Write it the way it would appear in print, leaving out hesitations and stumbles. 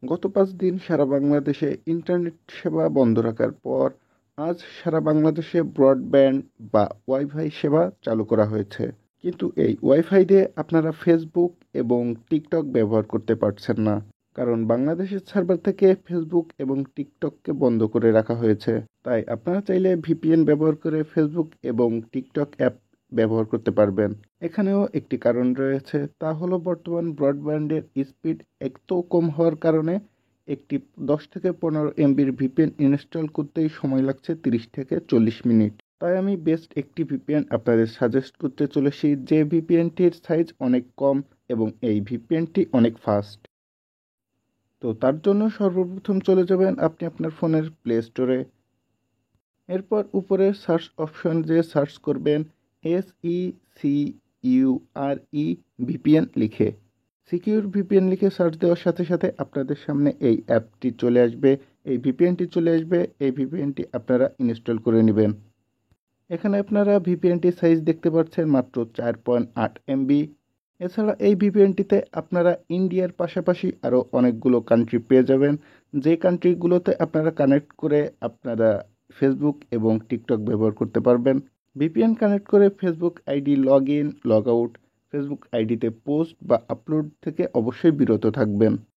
গত ৫ দিন সারা বাংলাদেশে ইন্টারনেট সেবা বন্ধ রাখার পর আজ সারা বাংলাদেশে ব্রডব্যান্ড বা ওয়াইফাই সেবা চালু করা হয়েছে। কিন্তু এই ওয়াইফাই দিয়ে আপনারা ফেসবুক এবং টিকটক ব্যবহার করতে পারছেন না। কারণ বাংলাদেশের সার্ভার থেকে ফেসবুক এবং টিকটককে বন্ধ করে রাখা হয়েছে। তাই আপনারা চাইলে ভিপিএন ব্যবহার করে ফেসবুক এবং টিকটক অ্যাপ ব্যবহার করতে পারবেন। এখানেও একটি কারণ রয়েছে, তা হলো বর্তমান ব্রডব্যান্ডের স্পিড এত কম হওয়ার কারণে একটি ১০ থেকে ১৫ এমবির ভিপিএন ইনস্টল করতেই সময় লাগছে ৩০ থেকে ৪০ মিনিট। তাই আমি বেস্ট একটি ভিপিএন আপনাদের সাজেস্ট করতে চলেছি, যে ভিপিএনটির সাইজ অনেক কম এবং এই ভিপিএনটি অনেক ফাস্ট। তো তার জন্য সর্বপ্রথম চলে যাবেন আপনি আপনার ফোনের প্লে স্টোরে। এরপর উপরের সার্চ অপশন যে সার্চ করবেন SECURE ভিপিএন লিখে। সিকিউর ভিপিএন লিখে সার্চ দেওয়ার সাথে সাথে আপনাদের সামনে এই অ্যাপটি চলে আসবে, এই ভিপিএনটি চলে আসবে। এই ভিপিএনটি আপনারা ইনস্টল করে নেবেন। এখানে আপনারা ভিপিএনটির সাইজ দেখতে পাচ্ছেন মাত্র 4.8 এমবি। এছাড়া এই ভিপিএনটিতে আপনারা ইন্ডিয়ার পাশাপাশি আরও অনেকগুলো কান্ট্রি পেয়ে যাবেন, যে কান্ট্রিগুলোতে আপনারা কানেক্ট করে আপনারা ফেসবুক এবং টিকটক ব্যবহার করতে পারবেন। ভিপিএন কানেক্ট করে Facebook ID log in log out, Facebook আইডিতে পোস্ট বা আপলোড থেকে অবশ্যই বিরত থাকবেন।